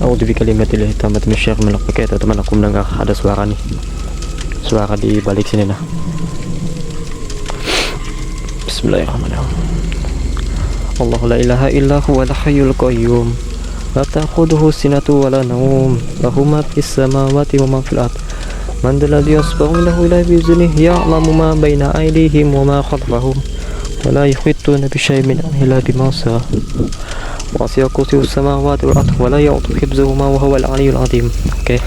A'udzu bikalimatillahi tammati minasyaitonir rajim. Oke teman-teman, aku mendengar ada suara nih. Suara di balik sini nah. Bismillahirrahmanirrahim. Allahu la ilaha illa huwal hayyul qayyum. La ta'khudhuhu sinatun wa la nawm. Lahu ma fis samawati wa ma fil ardh. Man dzalladzi yashfa'u indahu illa bi'iznihi ya'lamu ma baina aydihim wa ma khalfahum. Wa la yuhituna bi syai'in min ilmihi illa bima sha'a. Wasi'a kursiyyuhu samawati wal ardh wa la ya'uduhu hifdhuhuma wa huwal 'aliyyul 'azim. Oke.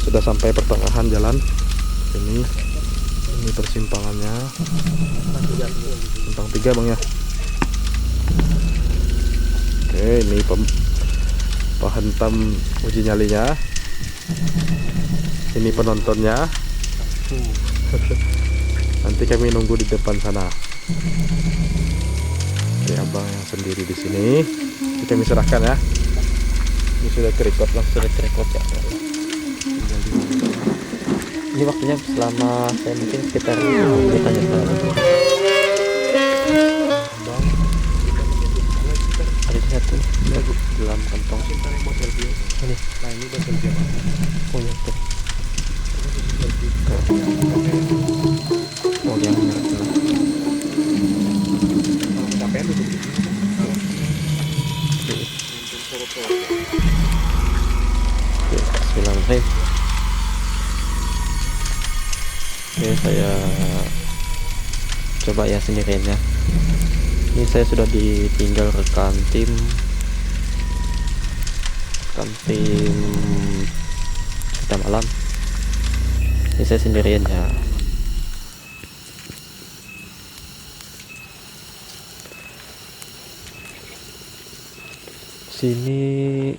Sudah sampai pertengahan jalan. Ini persimpangannya. Simpang 3 Bang ya. Oke, ini penghantam uji nyalinya. Ini penontonnya. Nanti kami nunggu di depan sana. Oke, abang yang sendiri di sini. Kami serahkan ya. Ini sudah kerekod, langsung kerekod ya. Ini waktunya selama saya mungkin sekitar 5 menit aja. Ada satu dalam kantong. Ini. Nah ini botol dia. Oh ya tuh. Oh yang merah. Capek duduk di sini. Bismillahirrahmanirrahim. Oke, saya coba ya sendirian ya. Ini saya sudah ditinggal rekan tim kita malam. Ini saya sendirian ya. Sini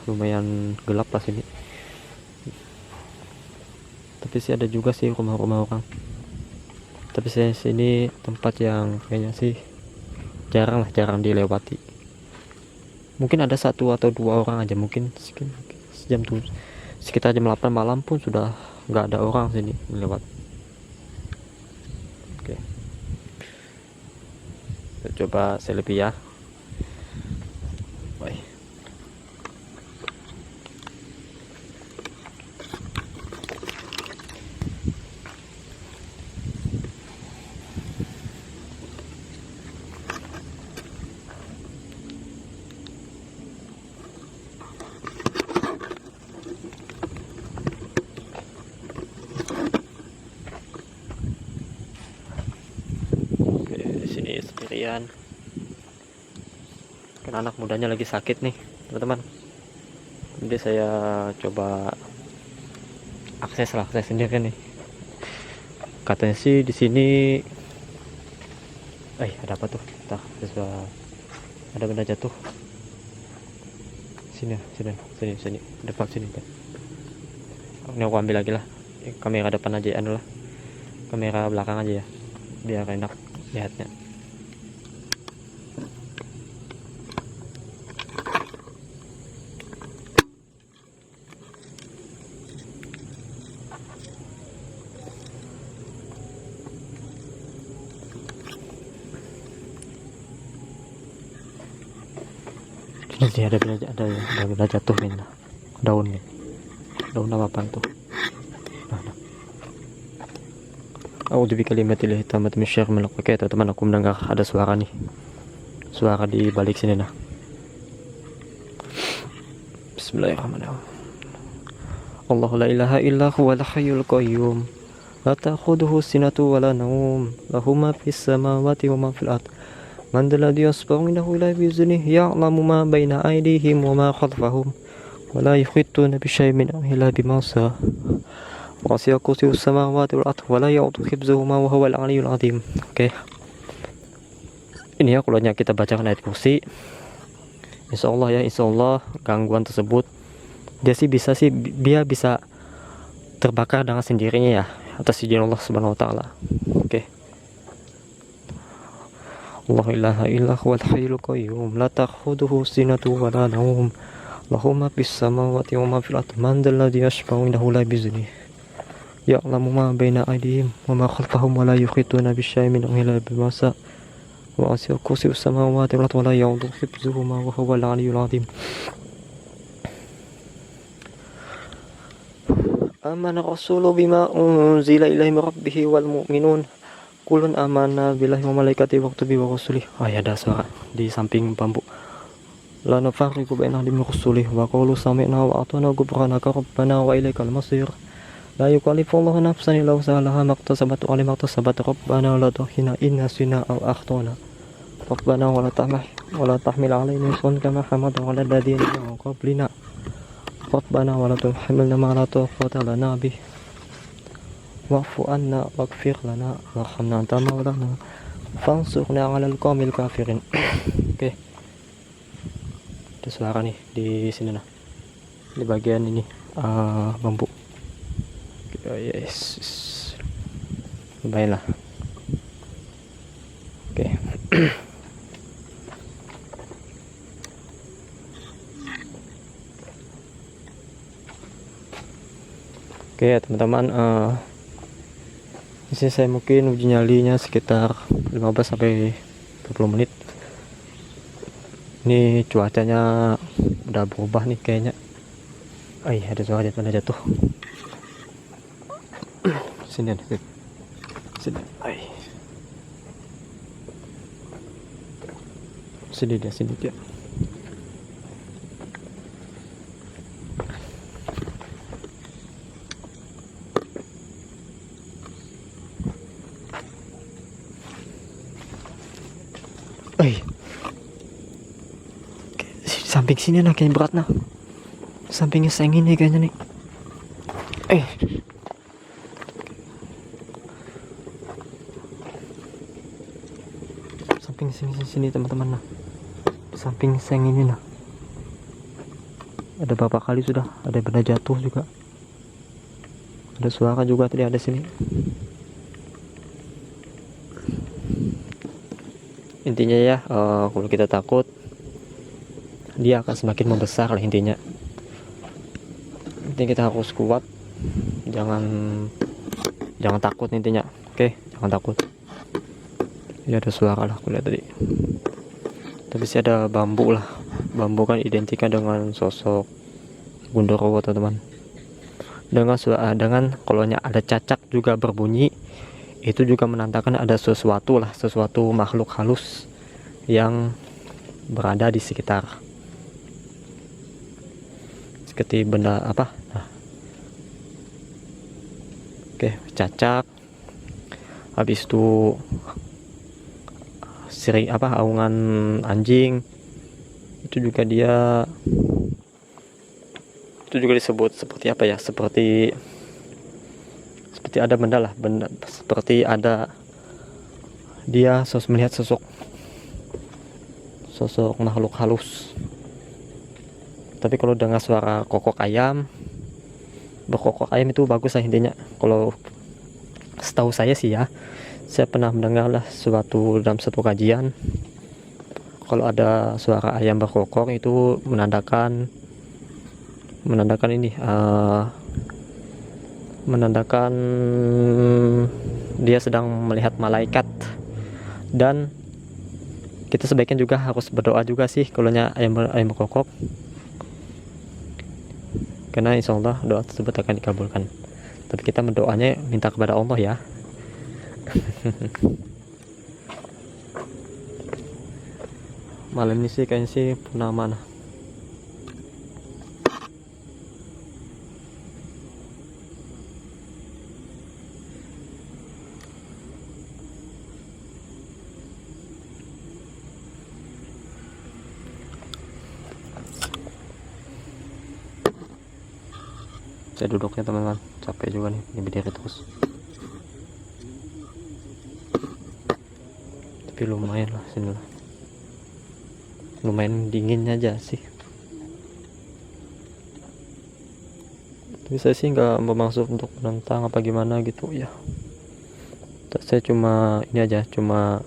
lumayan gelap lah sini, tapi sih ada juga sih rumah-rumah orang, tapi saya sini tempat yang kayaknya sih jarang dilewati. Mungkin ada 1 atau 2 orang aja, mungkin sejam tuh, sekitar jam 8 malam pun sudah nggak ada orang sini lewat. Oke, coba selfie ya. Baik. Sendirian, kan anak mudanya lagi sakit nih teman-teman. Jadi saya coba akses sendiri nih. Katanya sih di sini ada apa tuh? Ada benda jatuh. Sini depan sini. Ini aku ambil lagi lah. Kamera depan aja, kamera belakang aja ya, biar enak lihatnya. Ini ada benda jatuh nih, daun apa tuh. A'udzu bikalimatillahi tammati minasyaitonir rajim. Oke teman-teman, aku mendengar ada suara nih. Suara di balik sini nah. Bismillahirrahmanirrahim. Allahu la ilaha illa huwal hayyul qayyum. La ta'khudhuhu sinatun wa la nawm. Lahu ma fis samawati wa ma fil ardh. Man dzalladzi yashfa'u indahu illa bi'iznihi ya'lamu ma baina aydihim wa ma khalfahum. Wa la yuhituna bi syai'in min ilmihi illa bima sha'a. Wasi'a kursiyyuhu samawati wal ardh wa la ya'uduhu hifdhuhuma wa huwal 'aliyyul 'azim. Oke. Ini ya kulanya kita bacakan ayat kursi. Insyaallah gangguan tersebut dia bisa terbakar dengan sendirinya ya, atas izin Allah Subhanahu wa taala. Oke. La ilaha illa huwal hayyul qayyum la ta'khudhuhu sinatun wa la nawm lahu ma fis samawati wa ma fil ardi man dzal ladzi yashfa'u indahu illa bi'idznihi ya'lamu ma baina aydihim wa ma khalfahum wa la yuhituna bisyai'in min ilmihi illa bima sha'a wa wasi'a kursiyyuhu samawati wal ardi wa la ya'uduhu hifdzuhuma wa huwal 'aliyyul 'azim. Amana rasulu bima unzila ilaihi min rabbih wal mu'minun kulun amana billahi wa malaikatihi wa kutubihi wa rusulihi. Ya ada suara di samping bambu. La nufarriqu baina ahadin min rusulihi wa qalu sami'na wa ata'na ghufranaka rabbana wa ilaikal masir. La yukallifullahu nafsan illa wus'aha ma iktasabat wa ma iktasabat rabbana la tu'akhidhna in nasina aw akhtana. Rabbana wa la tahmil 'alaina isran kama hamaltahu 'alal ladzina min qablina. Rabbana wa la tuhammilna ma la taqata lana bih. Wa'fu anna waghfir lana warhamna anta maulana fansurna 'alal qaumil kafirin. Oke. Ada suara nih di sini nah. Di bagian ini bambu. Yes. Baiklah. Oke. Oke ya teman-teman, di sini saya mungkin uji nyalinya sekitar 15 sampai 20 menit. Ini cuacanya udah berubah nih kayaknya. Ada suara jatuh. Sini ada. Sini. Sini dia. Samping sini nah kayaknya berat nah. Sampingnya seng ini kayaknya nih. Samping sini teman-teman nah. Samping seng ini nah. Ada beberapa kali sudah, ada benda jatuh juga. Ada suara juga tadi ada sini. Intinya ya, kalau kita takut dia akan semakin membesar lah intinya. Intinya kita harus kuat, jangan takut intinya. Oke, jangan takut. Ya ada suara lah, aku lihat tadi. Tapi sih ada bambu lah. Bambu kan identikan dengan sosok Gundurwo teman-teman. Dengan kalau ada cacak juga berbunyi, itu juga menandakan ada sesuatu makhluk halus yang berada di sekitar. Seperti benda apa? Oke, cacak. Habis itu aungan anjing. Itu juga disebut seperti apa ya? Seperti ada benda seperti ada dia melihat sosok makhluk halus. Tapi kalau dengar suara berkokok ayam itu bagus lah intinya. Kalau setahu saya sih ya, saya pernah mendengar lah dalam satu kajian, kalau ada suara ayam berkokok itu menandakan dia sedang melihat malaikat. Dan kita sebaiknya juga harus berdoa juga sih kalau ayam berkokok, karena insya Allah doa tersebut akan dikabulkan. Tapi kita berdoanya minta kepada Allah ya. Malam ini sih kayaknya sih purnama nah. Saya duduknya teman-teman, capek juga nih, ini berdiri terus. Tapi lumayan lah sini lah. Lumayan dinginnya aja sih. Tapi saya sih nggak bermaksud untuk menentang apa gimana gitu ya. Saya cuma ini aja, cuma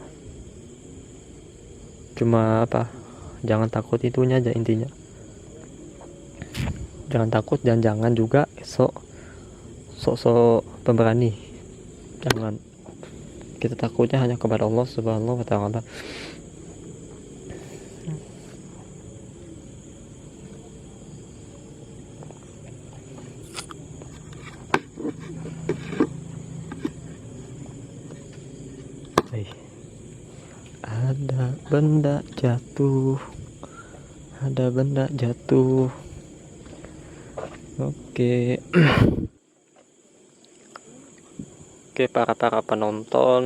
apa? Jangan takut itunya aja intinya. Jangan takut dan jangan juga sok pemberani. Jangan, kita takutnya hanya kepada Allah Subhanahu wa taala. Ada benda jatuh. Ada benda jatuh. Oke. Oke, para penonton.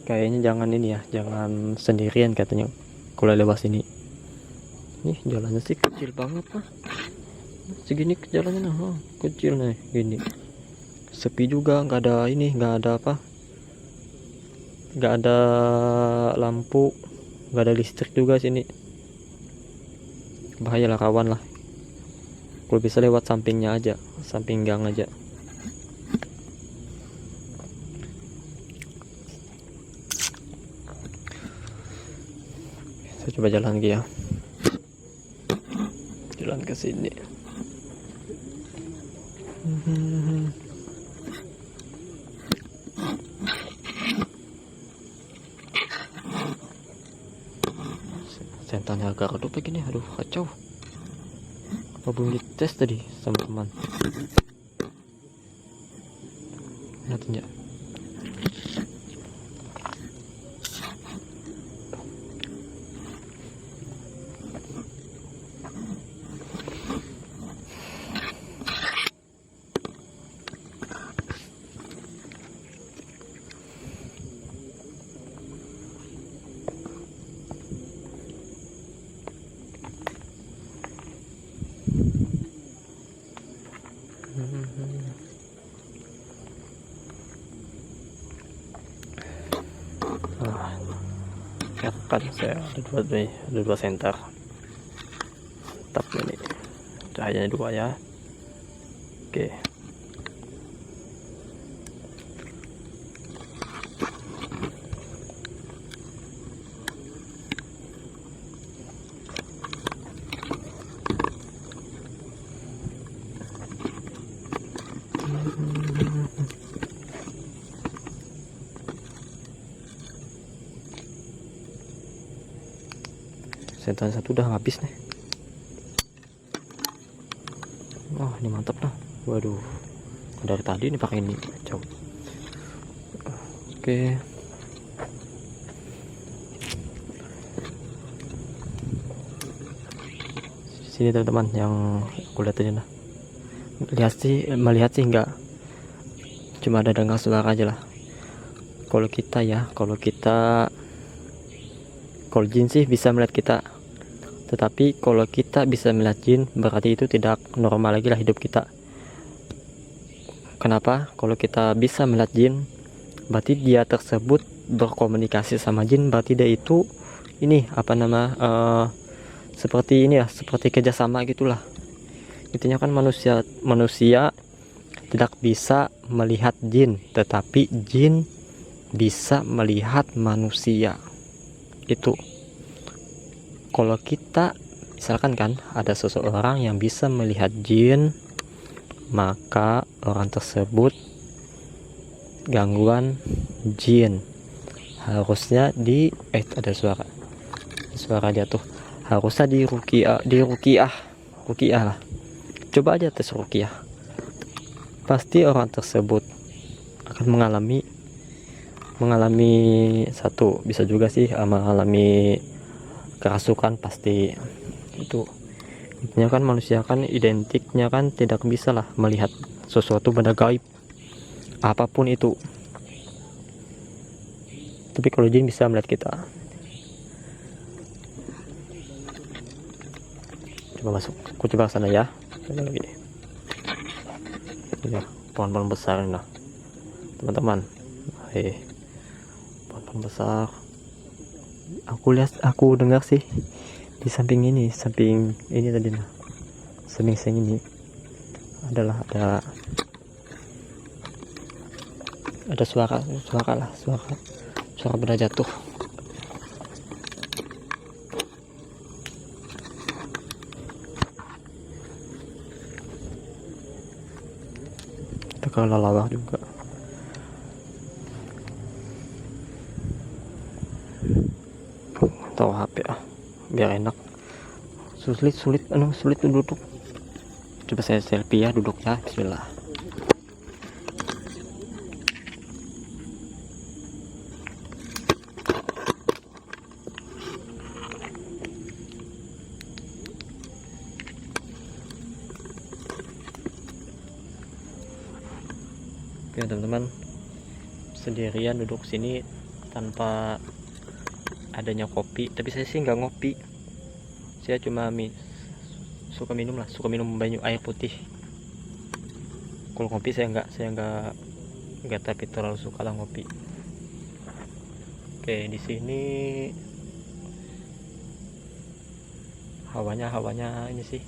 Kayaknya jangan ini ya, jangan sendirian katanya kalau lewat sini. Nih jalannya sih kecil banget lah. Segini jalannya nah, kecil nih gini. Sepi juga, nggak ada ini, nggak ada apa, nggak ada lampu, nggak ada listrik juga sini. Bahaya lah, kawan lah. Kalau bisa lewat sampingnya aja, samping gang aja. Saya coba jalan lagi ya, jalan ke sini. Sentannya agak redup begini, aduh kacau. Apa belum dites tadi sama teman? Lihat. Ya kan saya ada dua senter. Tetap ini cahayanya dua ya. Oke. Sentan satu udah habis nih. Wah, ini mantap lah. Waduh, dari tadi ini pakai ini kacau. Oke. Sini teman-teman yang aku lihat aja lah. Melihat sih enggak, cuma ada dengar suara aja lah. Kalau jin sih bisa melihat kita, tetapi kalau kita bisa melihat jin berarti itu tidak normal lagi lah hidup kita. Kenapa? Kalau kita bisa melihat jin berarti dia tersebut berkomunikasi sama jin, berarti dia itu ini seperti ini ya, seperti kerjasama gitulah. Intinya kan manusia tidak bisa melihat jin, tetapi jin bisa melihat manusia. Itu kalau kita misalkan kan ada seseorang yang bisa melihat jin, maka orang tersebut gangguan jin. Harusnya ada suara jatuh. Harusnya di ruqyah lah. Coba aja tes ruqyah. Pasti orang tersebut akan mengalami satu, bisa juga sih mengalami kerasukan pasti. Itu intinya kan manusia kan identiknya kan tidak bisa lah melihat sesuatu benda gaib apapun itu, tapi kalau jin bisa melihat kita. Coba masuk, aku coba ke sana ya. Lagi ini pohon-pohon besar nah teman-teman. Pohon besar, aku dengar sih di samping ini tadi nah, samping ini adalah ada suara benda jatuh. kelelawar juga. Tahu HP biar enak. Sulit duduk. Coba saya selfie ya duduk ya. Bismillah. Oke teman-teman, sendirian duduk sini tanpa adanya kopi. Tapi saya sih nggak ngopi, saya cuma suka minum banyak air putih. Kalau ngopi saya nggak tapi terlalu suka lah ngopi. Oke, di sini hawanya ini sih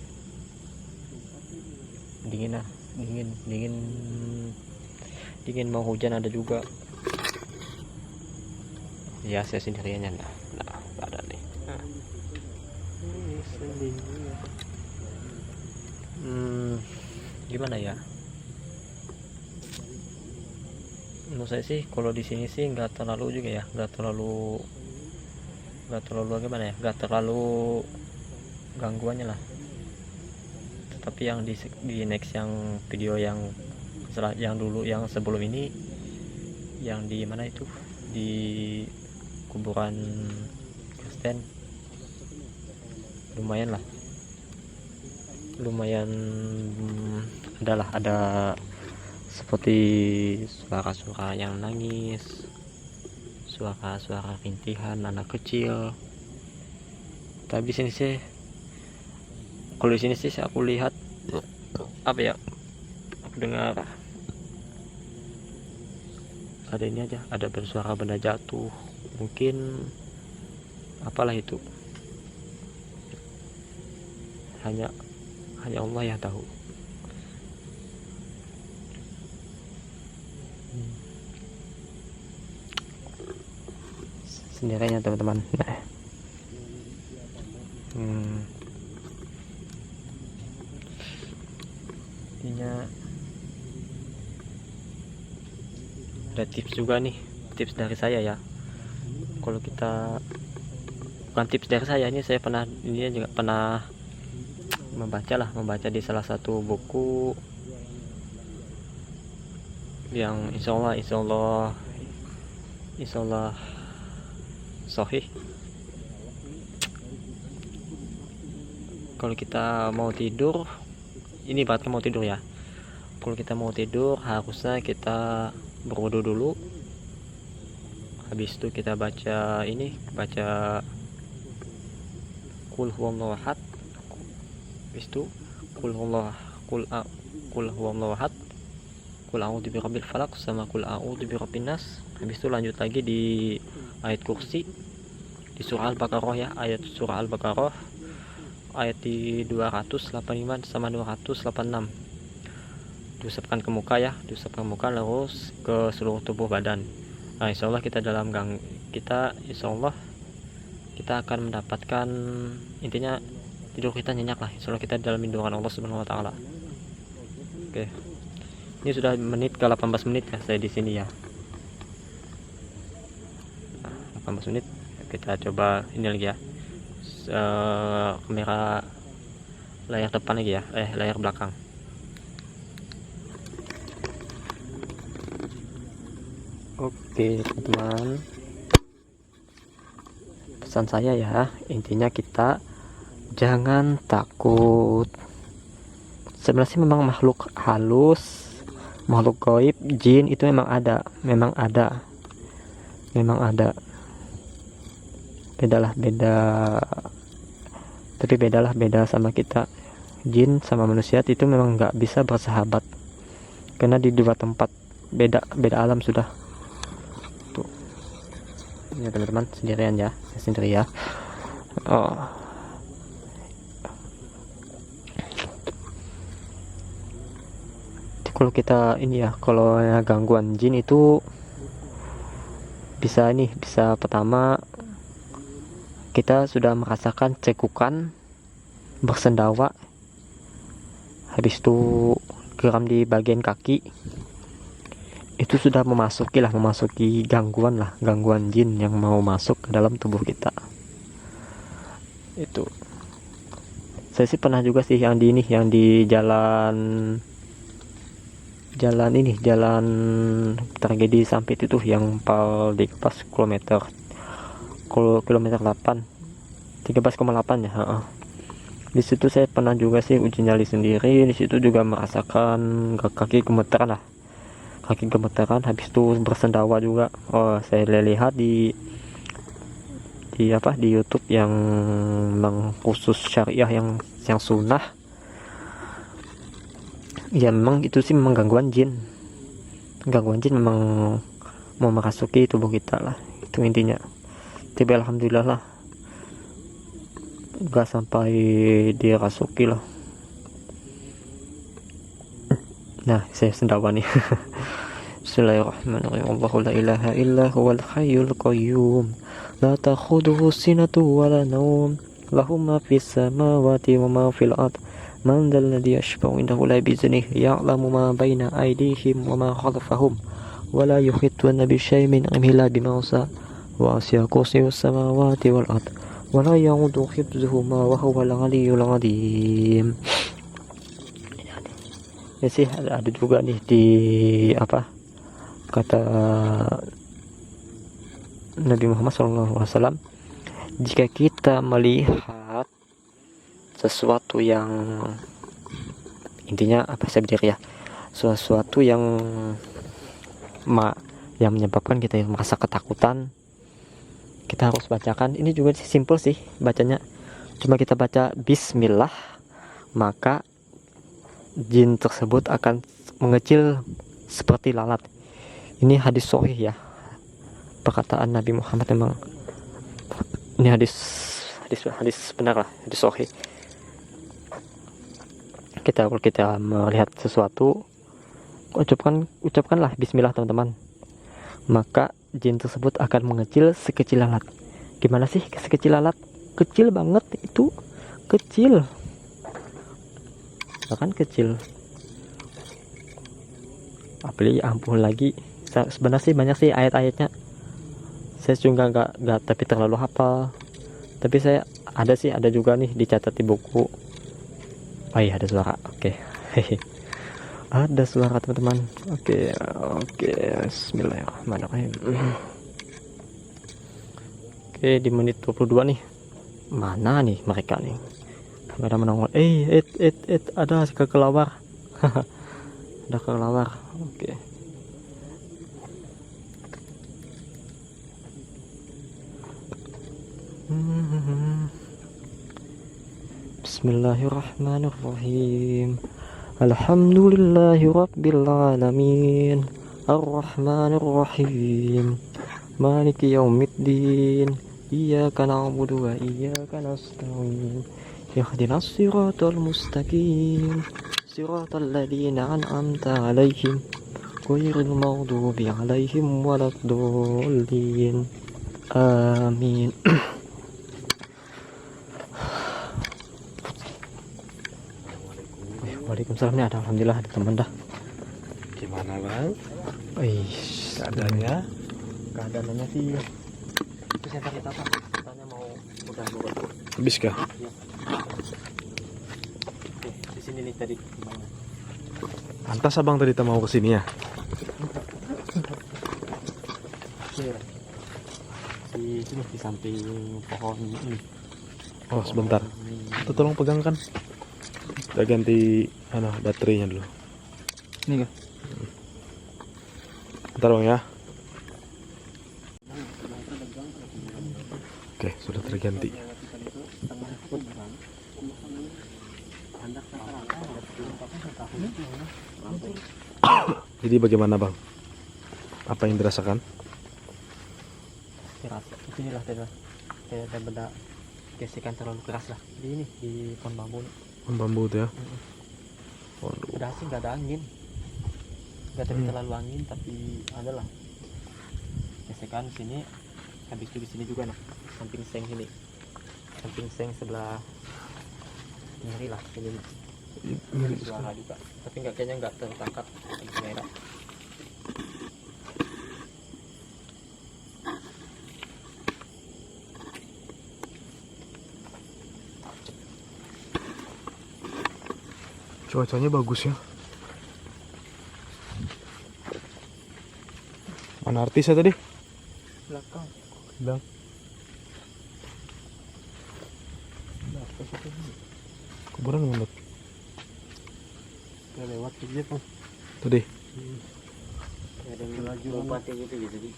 dingin, mau hujan ada juga ya. Saya sendiriannya nah ada nih. Gimana ya, menurut saya sih kalau di sini sih nggak terlalu juga ya, nggak terlalu gimana ya, nggak terlalu gangguannya lah. Tapi yang di next yang video yang sebelum ini, yang di mana itu, di kuburan Kristen, lumayan ada seperti suara-suara yang nangis, suara rintihan anak kecil. Tapi di sini sih, kalau di sini sih aku lihat apa ya, aku dengar ada ini aja, ada bersuara benda jatuh, mungkin apalah itu, hanya Allah yang tahu. Sendiriannya teman-teman. Intinya ada tips juga nih, tips dari saya ya. Kalau kita, bukan tips dari saya, ini saya juga pernah membaca di salah satu buku yang insya Allah sahih. Kalau kita mau tidur, ini ibaratnya mau tidur ya, kalau kita mau tidur harusnya kita berwudu dulu, habis itu kita baca qul huwallahu ahad, habis itu qul huwallahu ahad, qul a'udzu birabbil falaq, sama qul a'udzu birabbin nas. Habis itu lanjut lagi di ayat kursi di surah Al-Baqarah ya, surah Al-Baqarah ayat di 285 sama 286, diusapkan ke muka ya, terus ke seluruh tubuh badan. Nah, insya Allah kita insya Allah kita akan mendapatkan, intinya tidur kita nyenyak lah, insya Allah kita dalam lindungan Allah Subhanahu wa taala. Oke. Ini sudah ke 18 menit ya saya di sini ya. 18 menit. Kita coba ini lagi ya. Kamera layar depan lagi ya, layar belakang. Oke teman-teman, pesan saya ya, intinya kita jangan takut. Sebenarnya memang makhluk halus, makhluk gaib, jin itu memang ada. Beda sama kita. Jin sama manusia itu memang nggak bisa bersahabat, karena di dua tempat beda alam sudah. Tuh ya teman-teman, sendirian ya, sendiri ya. Kalau kita ini ya, kalau gangguan jin itu bisa pertama kita sudah merasakan cekukan, bersendawa, habis itu geram di bagian kaki, itu sudah memasuki gangguan jin yang mau masuk ke dalam tubuh kita. Itu saya sih pernah juga sih yang di jalan tragedi Sampit itu, yang di pas kilometer 8 13,8 ya. Di situ saya pernah juga sih uji nyali sendiri. Di situ juga merasakan kaki gemeteran, habis itu bersendawa juga. Saya lihat di YouTube yang memang khusus syariah, yang sunnah. Ya memang itu sih memang gangguan jin memang mau merasuki tubuh kita lah, itu intinya. Tapi alhamdulillah lah gak sampai dirasuki lah. Nah, saya sendawa nih. Bismillahirrahmanirrahim. Allahu la ilaha illa huwal hayyul qayyum la ta'khudhuhu sinatun wa la nawm lahu ma fis samawati wa ma fil ard man dzal ladzi yashfa'u indahu la bi'iznihi ya'lamu ma baina aydihim wa ma khalfahum wa la yuhituna bi syai'in min ilmihi illa bima sha'a wa wasi'a kursiyyuhus samawati wal ard wa la ya'uduhu hifdzuhuma wa huwal 'aliyyul 'azim. Ya sih, ada juga nih di kata Nabi Muhammad SAW, jika kita melihat sesuatu yang intinya sesuatu yang menyebabkan kita merasa ketakutan, kita harus bacakan. Ini juga simple sih bacanya, cuma kita baca Bismillah, maka jin tersebut akan mengecil seperti lalat. Ini hadis sahih ya, perkataan Nabi Muhammad. Memang ini hadis benar lah, hadis sahih. Kalau kita melihat sesuatu, ucapkanlah Bismillah teman-teman, maka jin tersebut akan mengecil sekecil lalat. Gimana sih sekecil lalat? Kecil banget, itu kecil, bahkan kecil. Apalagi ampun lagi, sebenarnya sih banyak sih ayat-ayatnya. Saya juga nggak tapi terlalu hafal. Tapi saya ada juga nih dicatat di buku. Oh iya, ada suara. Oke. Ada suara teman-teman. Oke. Bismillahirrahmanirrahim. Oke, di menit 22 nih. Mana nih mereka nih? Nggak ada menongol. Ada kelawar. Ada kelawar. Oke. Bismillahirrahmanirrahim. Alhamdulillahi rabbil alamin. Ar-Rahmanir-Rahim. Maliki yaumiddin. Iyyaka na'budu wa iyyaka nasta'in. Ihdinas siratal mustaqim. Siratal ladzina an'amta 'alaihim ghairil maghdubi 'alaihim waladdallin. Amin. Waalaikumsalam. Nih ada, alhamdulillah ada teman dah. Gimana bang? Keadaannya? Keadaannya sih itu saya sakit apa? Katanya mau udah buat. Habis kah? Ya. Di sini nih tadi. Pantas abang tadi mau kesini ya? Di sini di samping pohon ini. Oh sebentar. Tuh tolong pegangkan. Udah ganti baterainya dulu. Ini kah? Bentar bang ya. Oke, sudah terganti. Jadi bagaimana bang? Apa yang dirasakan? Inilah kayak ada benda gesekan terlalu keras lah. Di pohon bambu. Pohon bambu tuh ya? Waduh. Udah sih nggak ada angin. Nggak terlalu angin, tapi adalah gesekan sini. Habis itu di sini juga nih, samping seng sebelah kiri lah sini. Suara juga, tapi kayaknya nggak tertangkap di kamera. Cuacanya bagus ya. Mana artisnya tadi? Belakang. Bilang. Kuburan mana? Ya lewat aja Bang. Tadi. Ada yang laju lompatnya gitu gitu di.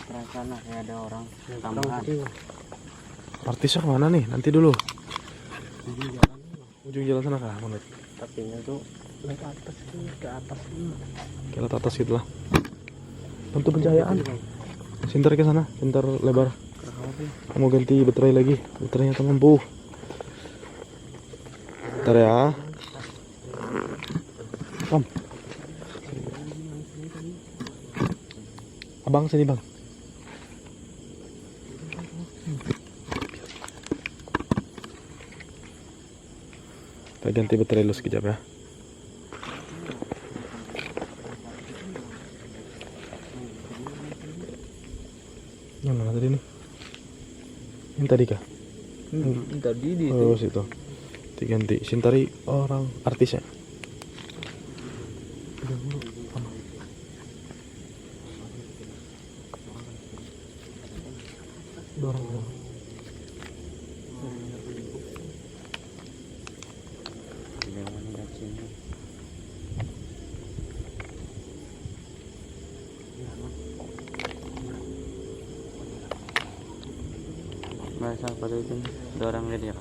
Terang sana kayak ada orang tambahan. Artisnya kemana nih? Nanti dulu. Ujung jalan sana kah, Manut? Tapinya tuh naik ke atas sini, ke atas ini. Ke atas gitu lah. Tentu pencahayaan. Sinter ke sana, sinter lebar. Kamu ganti baterai lagi. Baterainya tak mampu. Bentar ya. Kom. Abang sini bang. Kita ganti baterai lu sekejap ya. Yang mana tadi nih? Yang tadi kah? Tadi di Oh situ. Diganti. Sintari orang artisnya. Dorong. Masa pada itu dorang dia ya.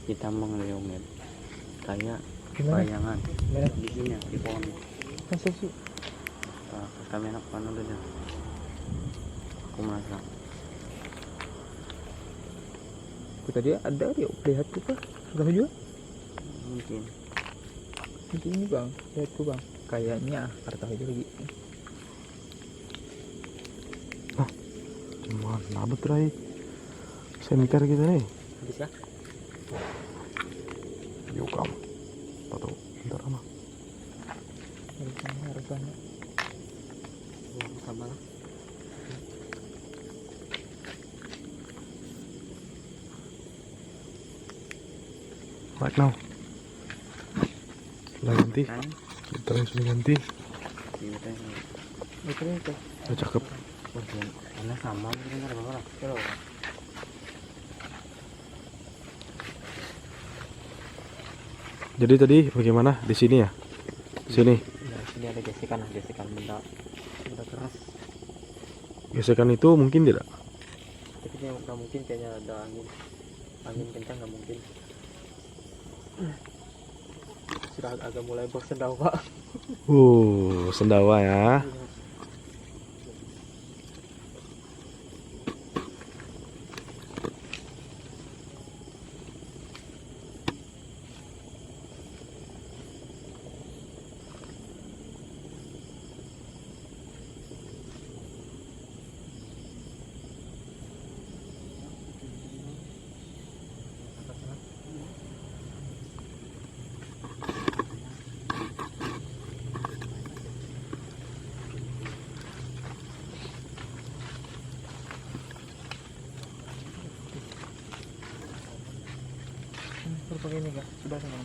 Kita mengelionget kayak bayangan di sini di pohon. Masa sih? Kami anak panah dulu. Aku merasa. Tadi ada dia lihat tuh kah? Sudah juga? Mungkin. Mungkin ini bang, lihat tuh bang. Kayaknya kartu aja lagi. Cuman nah baterai senter gitu nih. Habis ya? Yuk kamu. Tahu bentar sama. Harusnya. Sama lah. Right now. Sudah ganti. Baterai sudah ganti. Baterai itu. Udah cakep. Ini sama mungkin ada berapa? Jadi tadi bagaimana di sini ya? Sini. Nah, sini ada gesekan benda keras. Gesekan itu mungkin tidak? Tapi yang nggak mungkin kayaknya ada angin kencang nggak mungkin. Sudah agak mulai bersendawa. Sendawa ya. Pakai ini enggak? Sudah teman.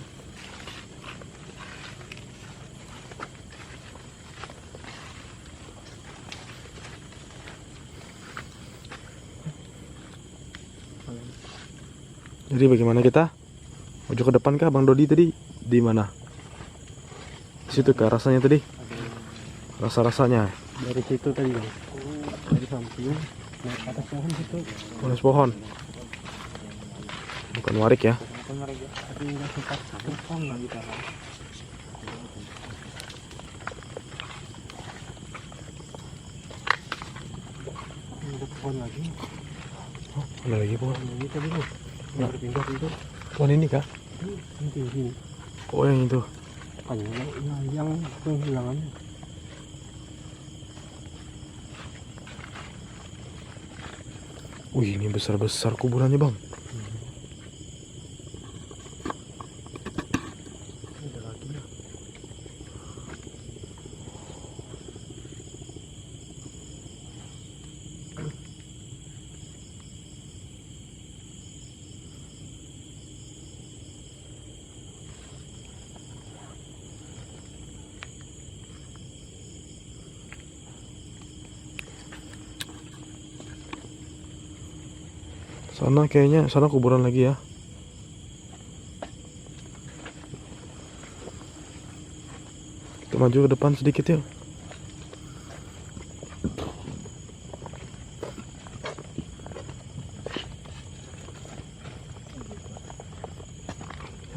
Jadi bagaimana kita? Maju ke depan kah Bang Dodi tadi? Di mana? Di situ kah rasanya tadi? Rasa-rasanya. Dari situ tadi bang. Dari samping naik ke atas pohon situ. Atas pohon. Bukan warik ya. Bukan mereka. Tapi nggak sempat telepon lagi kan. Ada pohon lagi. Oh, ada lagi pohon. Ini tadi loh. Yang berpindah itu. Pohon ini kah? Ini tinggi. Oh yang itu. Panjang yang penghilangannya. Wih ini besar-besar kuburannya bang. Ada lagi ya. Sana kayaknya, sana kuburan lagi ya. Kita maju ke depan sedikit yuk.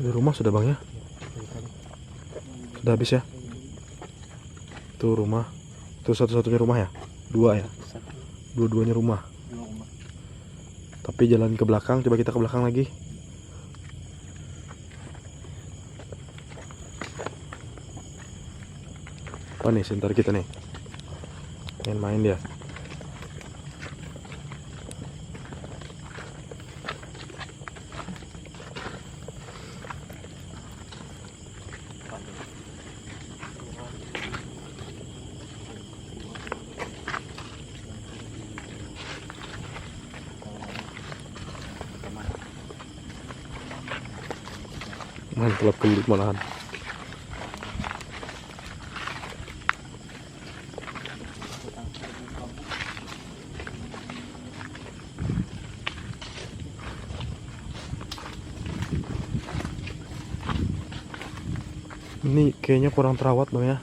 Ada rumah sudah bang ya? Sudah habis ya? Itu rumah. Itu satu-satunya rumah ya? Dua ya? Dua-duanya rumah. Tapi jalan ke belakang, coba kita ke belakang lagi. Apa nih sebentar kita nih? Main-main dia. Mantap kelip malahan. Ini kayaknya kurang terawat bang ya.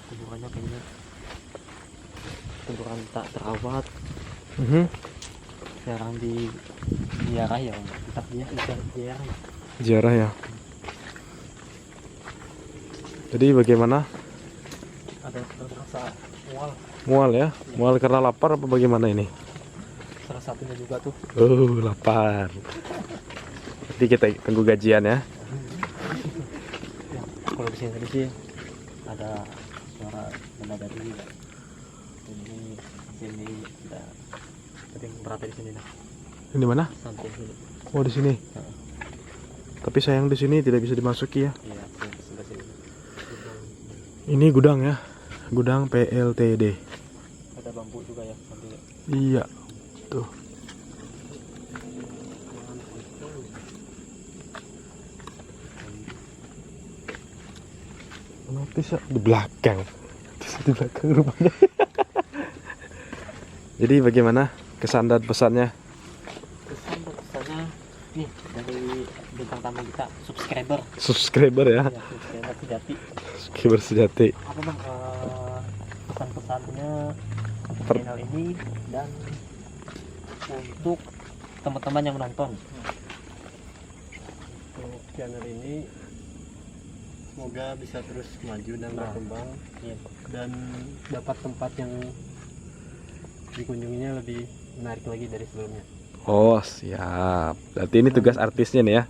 Kuburannya kayaknya kuburan tak terawat. Jarang di ziarah ya, tetap dia ziarah. Ziarah ya. Jadi bagaimana? Ada rasa mual. Mual ya? Mual karena lapar apa bagaimana ini? Salah satunya juga tuh. Lapar. Nanti kita tunggu gajian ya. Ya, kalau di sini sih ada suara benda dari juga. Ini ada sering berada di sini nah. Ini mana? Samping sini. Oh di sini. Tapi sayang di sini tidak bisa dimasuki ya. Iya, sebelah sini. Ini gudang ya. Gudang PLTD. Ada bambu juga ya sampingnya. Iya. Tuh. Notis ya di belakang. Di belakang rumahnya. Jadi bagaimana kesan dan pesannya? Kesan dan pesannya nih dari bintang tamu kita, subscriber. Subscriber ya. Ya, subscriber sejati. Subscriber sejati. Apa bang pesan-pesannya untuk channel ini dan untuk teman-teman yang menonton? Untuk channel ini semoga bisa terus maju dan berkembang, dan dapat tempat yang dikunjunginya lebih menarik lagi dari sebelumnya. Oh siap. Berarti ini tugas artisnya nih ya.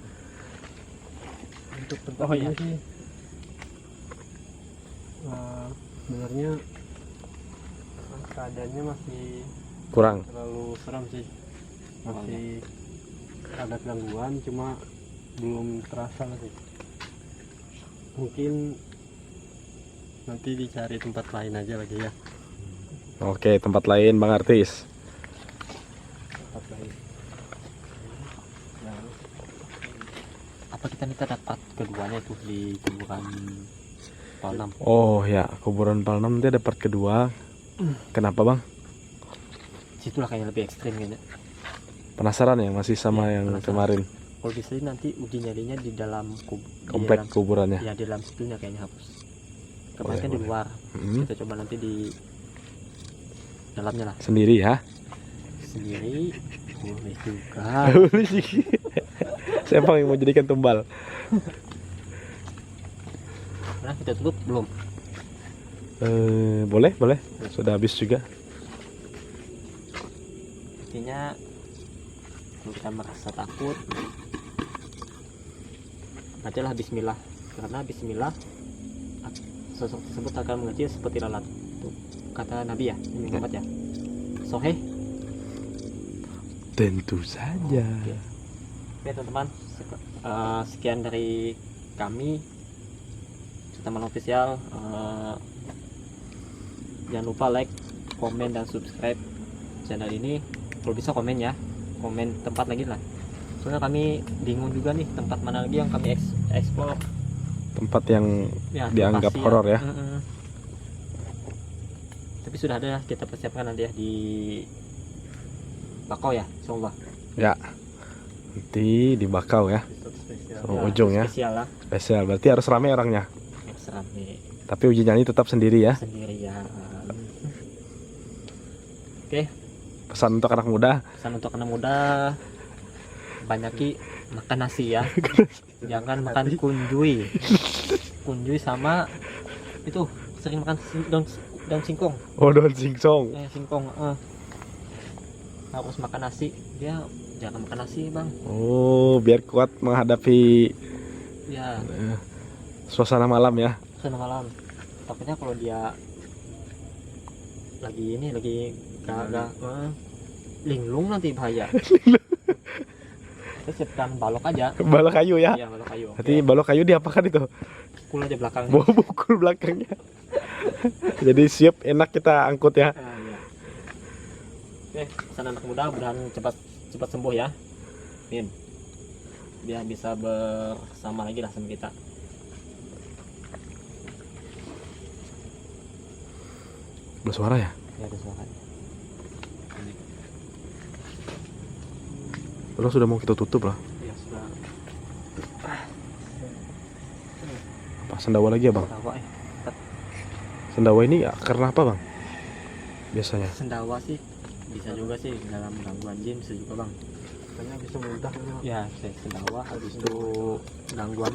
Untuk tempat ini sih sebenarnya keadaannya masih Kurang. terlalu seram sih, masih ada gangguan, cuma belum terasa sih. Mungkin nanti dicari tempat lain aja lagi ya. Oke, tempat lain Bang Artis. Tempat lain. Apa kita dapat keduanya itu di kuburan Palnam? Oh ya, kuburan Palnam dia dapat kedua. Kenapa Bang? Situlah kayaknya lebih ekstrim kayaknya. Penasaran ya masih sama Ya, yang penasaran. kemarin. Kalau bisa nanti uji nyalinya di dalam Komplek kuburannya. Ya di dalam situnya kayaknya hapus. Kemarin Boleh, kan di boleh. luar. Mm-mm. Kita coba nanti di dalamnya lah. Sendiri ya. Sendiri boleh juga. Boleh sih. Siapa yang mau jadikan tumbal? Nah kita tutup belum? Boleh, boleh. Sudah habis juga. Intinya kalau kita merasa takut, bacalah Bismillah, karena Bismillah sosok tersebut akan mengecil seperti lalat. Tuh, kata Nabi ya, ini tempat ya. Soheh. Tentu saja. Oke teman-teman, sekian dari kami Teman Official. jangan lupa like, komen, dan subscribe channel ini. Kalau bisa komen ya, komen tempat lagi lah, soalnya kami bingung juga nih tempat mana lagi yang kami explore, Tempat yang ya, dianggap lokasi horor ya. Tapi sudah ada, kita persiapkan nanti ya di Bakau ya, insyaallah. Ya. Nanti di Bakau ya. Spesial. Oh, ujung ya. Spesial lah, Spesial. Berarti harus ramai orangnya. serami Tapi uji nyanyi tetap sendiri ya. sendirian. Oke, Pesan untuk anak muda. pesan untuk anak muda, banyaki makan nasi ya. Jangan makan kunjui. Kunjui sama itu sering makan daun singkong. Oh, daun singkong. Singkong harus makan nasi. Dia jangan makan nasi bang. Oh, biar kuat menghadapi Ya, suasana malam ya. sana malam. Takutnya kalau dia lagi gak linglung nanti bahaya. Terus siapkan balok aja. Balok kayu ya. Iya, balok kayu. Nanti balok kayu diapakan itu? Pukul aja belakangnya. Bawa bukul belakangnya. Jadi siap, enak kita angkut ya. Iya. Oke, pesan anak muda mudahan cepat sembuh ya. Amin. Biar bisa bersama lagi lah sama kita. Bersuara ya. Ya, ada suaranya. Terus sudah mau kita tutup lah. Ya sudah. Apa sendawa lagi ya bang? Sendawa Sendawa ini ya, karena apa bang? Biasanya. sendawa sih bisa juga sih dalam gangguan jin, bisa juga bang. Makanya bisa mudah Ya, sendawa habis itu gangguan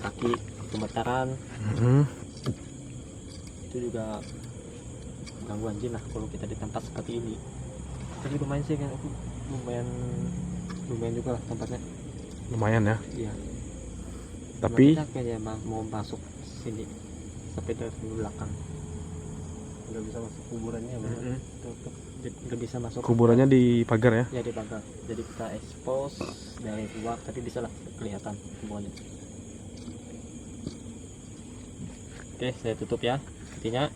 kaki, gemetaran, itu juga gangguan jin lah kalau kita di tempat seperti ini. Tapi lumayan sih kan, aku lumayan juga lah tempatnya. Lumayan ya. Iya. Tapi Cuma kita kayaknya mau masuk sini sampai dari belakang. nggak bisa masuk kuburannya bang. Tutup, nggak bisa masuk. kuburannya di pagar ya. Ya di pagar. Jadi kita expose dari luar, tapi bisa lah kelihatan semuanya. Oke, saya tutup ya. Intinya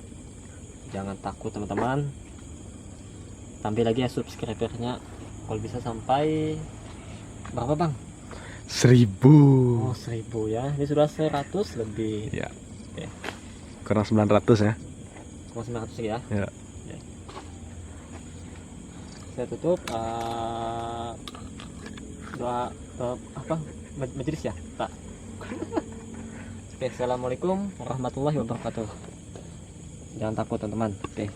jangan takut teman-teman. Tampil lagi ya subscribernya. Kalau bisa sampai berapa bang? 1000. Oh 1000 ya. Ini sudah 100 lebih. Ya. Oke. Kurang 900 ya. Mau 900 ya. Ya. Oke. Saya tutup doa apa majelis ya Pak. Oke, assalamualaikum warahmatullahi wabarakatuh. Jangan takut teman-teman. Oke.